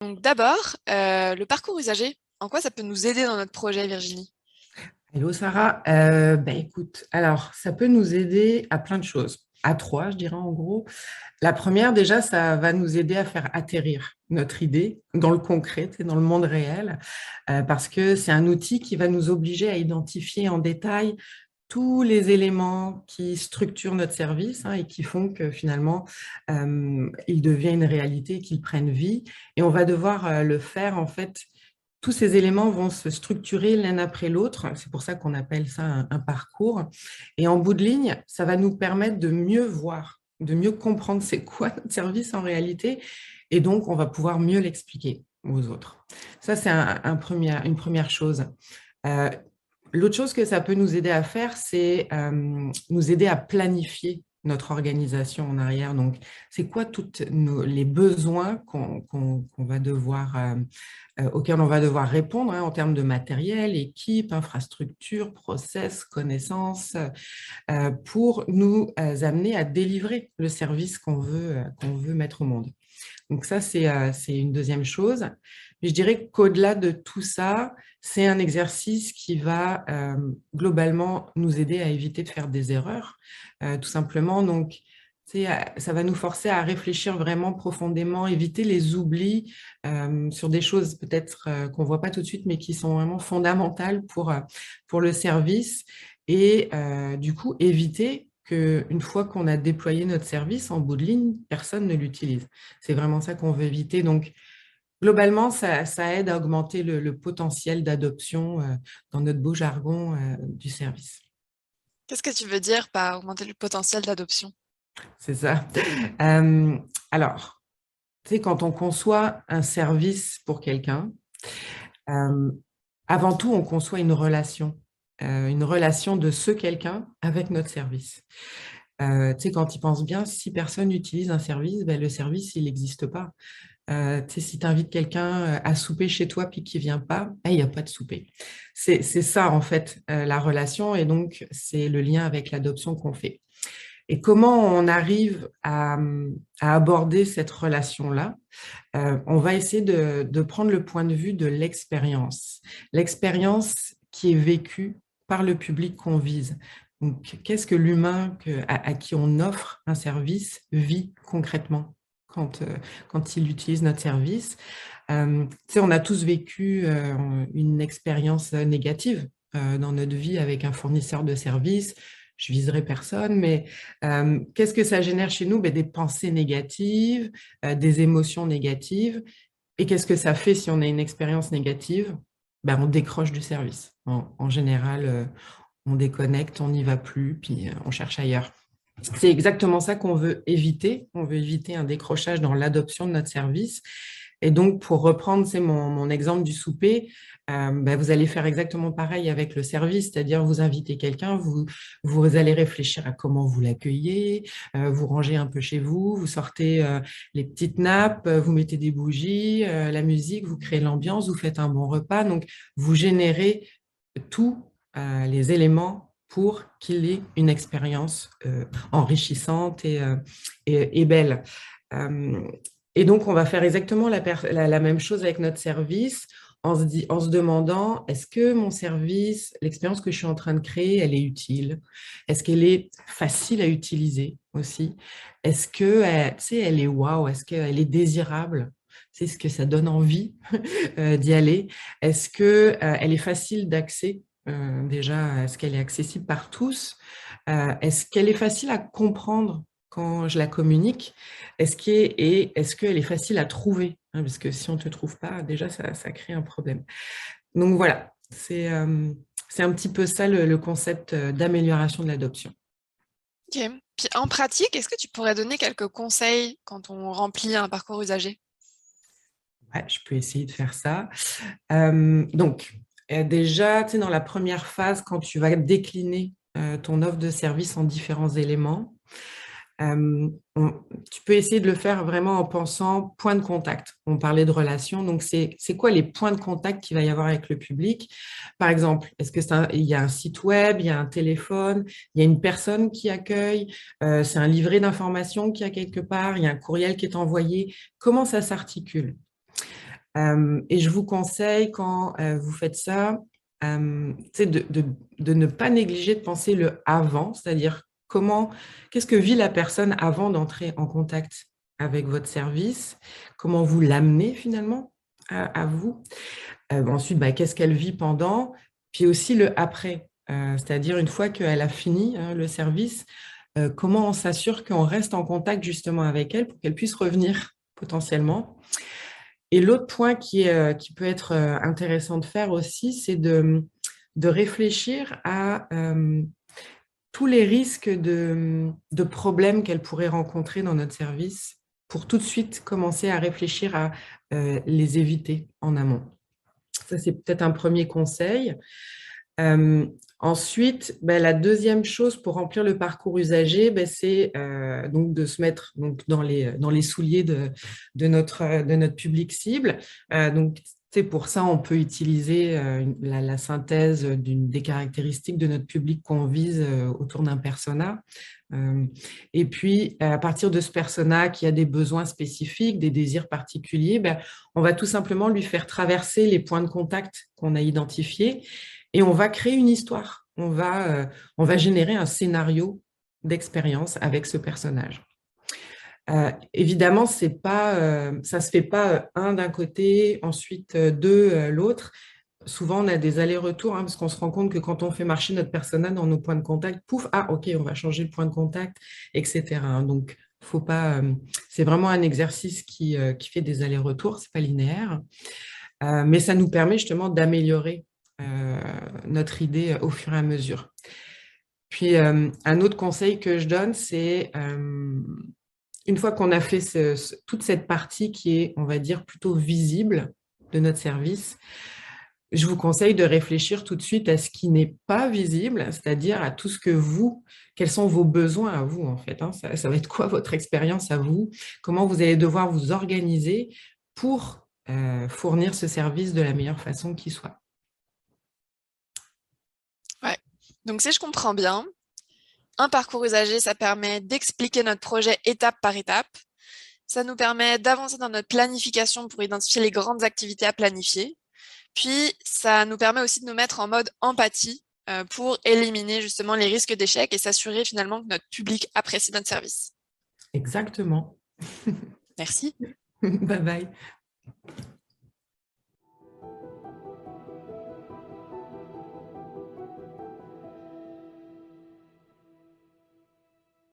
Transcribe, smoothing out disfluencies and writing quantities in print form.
Donc d'abord, le parcours usager, en quoi ça peut nous aider dans notre projet, Virginie? Hello Sarah. Écoute, alors ça peut nous aider à plein de choses, à trois je dirais en gros. La première déjà, ça va nous aider à faire atterrir notre idée dans le concret, dans le monde réel, parce que c'est un outil qui va nous obliger à identifier en détail tous les éléments qui structurent notre service, et qui font que finalement, il devient une réalité, qu'il prenne vie. Et on va devoir le faire, en fait, tous ces éléments vont se structurer l'un après l'autre. C'est pour ça qu'on appelle ça un parcours. Et en bout de ligne, ça va nous permettre de mieux voir, de mieux comprendre c'est quoi notre service en réalité. Et donc, on va pouvoir mieux l'expliquer aux autres. Ça, c'est une première chose. Euh, L'autre chose que ça peut nous aider à faire, c'est nous aider à planifier notre organisation en arrière. Donc, c'est quoi tous les besoins va devoir, auxquels on va devoir répondre, en termes de matériel, équipe, infrastructure, process, connaissances, pour nous amener à délivrer le service qu'on veut mettre au monde. Donc ça, c'est une deuxième chose. Mais je dirais qu'au-delà de tout ça, c'est un exercice qui va globalement nous aider à éviter de faire des erreurs, tout simplement. Donc, ça va nous forcer à réfléchir vraiment profondément, éviter les oublis sur des choses peut-être qu'on ne voit pas tout de suite, mais qui sont vraiment fondamentales pour le service. Et du coup, éviter qu'une fois qu'on a déployé notre service en bout de ligne, personne ne l'utilise. C'est vraiment ça qu'on veut éviter. Donc, globalement, ça aide à augmenter le potentiel d'adoption dans notre beau jargon du service. Qu'est-ce que tu veux dire par augmenter le potentiel d'adoption? C'est ça. Euh, alors, tu sais, quand on conçoit un service pour quelqu'un, euh, avant tout, on conçoit une relation de ce quelqu'un avec notre service. Tu sais, quand il pense bien, si personne utilise un service, ben, le service, il n'existe pas. Tu sais, si tu invites quelqu'un à souper chez toi puis qu'il ne vient pas, ben, il n'y a pas de souper. C'est ça, en fait, la relation. Et donc, c'est le lien avec l'adoption qu'on fait. Et comment on arrive à aborder cette relation-là? On va essayer de prendre le point de vue de l'expérience qui est vécue par le public qu'on vise. Donc, qu'est-ce que l'humain à qui on offre un service vit concrètement quand il utilise notre service? Tu sais, on a tous vécu une expérience négative dans notre vie avec un fournisseur de services. Je viserai personne, mais qu'est-ce que ça génère chez nous? Ben, des pensées négatives, des émotions négatives. Et qu'est-ce que ça fait si on a une expérience négative? Ben, on décroche du service. En général, on déconnecte, on n'y va plus, puis on cherche ailleurs. C'est exactement ça qu'on veut éviter. On veut éviter un décrochage dans l'adoption de notre service. Et donc, pour reprendre, c'est mon exemple du souper, ben, vous allez faire exactement pareil avec le service, c'est-à-dire vous invitez quelqu'un, vous allez réfléchir à comment vous l'accueillez, vous rangez un peu chez vous, vous sortez les petites nappes, vous mettez des bougies, la musique, vous créez l'ambiance, vous faites un bon repas. Donc, vous générez tous les éléments pour qu'il ait une expérience enrichissante et belle. Euh, et donc, on va faire exactement la même chose avec notre service en se demandant, est-ce que mon service, l'expérience que je suis en train de créer, elle est utile? Est-ce qu'elle est facile à utiliser aussi? Est-ce que, tu sais, elle est waouh? Est-ce qu'elle est désirable? C'est ce que ça donne envie d'y aller. Est-ce que elle est facile d'accès déjà? Est-ce qu'elle est accessible par tous? Est-ce qu'elle est facile à comprendre quand je la communique? Est-ce qu'elle est facile à trouver? Parce que si on ne te trouve pas, déjà, ça crée un problème. Donc voilà, c'est un petit peu ça le concept d'amélioration de l'adoption. Ok. Puis en pratique, est-ce que tu pourrais donner quelques conseils quand on remplit un parcours usager? Ouais, je peux essayer de faire ça. Donc, déjà, tu sais, dans la première phase, quand tu vas décliner ton offre de service en différents éléments, euh, on- tu peux essayer de le faire vraiment en pensant point de contact. On parlait de relations, donc c'est quoi les points de contact qu'il va y avoir avec le public? Par exemple, est-ce que il y a un site web, il y a un téléphone, il y a une personne qui accueille, c'est un livret d'informations qui a quelque part, il y a un courriel qui est envoyé. Comment ça s'articule? Et je vous conseille, quand vous faites ça, de ne pas négliger de penser le avant, c'est-à-dire qu'est-ce que vit la personne avant d'entrer en contact avec votre service, comment vous l'amenez finalement à vous. Ensuite, qu'est-ce qu'elle vit pendant, puis aussi le après, c'est-à-dire une fois qu'elle a fini le service, comment on s'assure qu'on reste en contact justement avec elle pour qu'elle puisse revenir potentiellement. Et l'autre point qui peut être intéressant de faire aussi, c'est de réfléchir à tous les risques de problèmes qu'elle pourrait rencontrer dans notre service pour tout de suite commencer à réfléchir à les éviter en amont. Ça, c'est peut-être un premier conseil. Ensuite, la deuxième chose pour remplir le parcours usager, c'est donc de se mettre donc, dans les souliers de notre public cible. Donc, pour ça, on peut utiliser la synthèse des caractéristiques de notre public qu'on vise autour d'un persona. Et puis, à partir de ce persona qui a des besoins spécifiques, des désirs particuliers, on va tout simplement lui faire traverser les points de contact qu'on a identifiés et on va créer une histoire. On va générer un scénario d'expérience avec ce personnage. Évidemment, ça ne se fait pas un d'un côté, ensuite deux l'autre. Souvent, on a des allers-retours parce qu'on se rend compte que quand on fait marcher notre persona dans nos points de contact, pouf, ok, on va changer le point de contact, etc. Donc, faut pas. C'est vraiment un exercice qui fait des allers-retours, c'est pas linéaire, mais ça nous permet justement d'améliorer notre idée au fur et à mesure. Puis, un autre conseil que je donne, c'est une fois qu'on a fait toute cette partie qui est, on va dire, plutôt visible de notre service, je vous conseille de réfléchir tout de suite à ce qui n'est pas visible, c'est-à-dire à tout ce que quels sont vos besoins à vous, en fait. Ça va être quoi votre expérience à vous? Comment vous allez devoir vous organiser pour fournir ce service de la meilleure façon qui soit. Ouais. Donc, si je comprends bien, un parcours usager, ça permet d'expliquer notre projet étape par étape. Ça nous permet d'avancer dans notre planification pour identifier les grandes activités à planifier. Puis, ça nous permet aussi de nous mettre en mode empathie pour éliminer justement les risques d'échec et s'assurer finalement que notre public apprécie notre service. Exactement. Merci. Bye bye.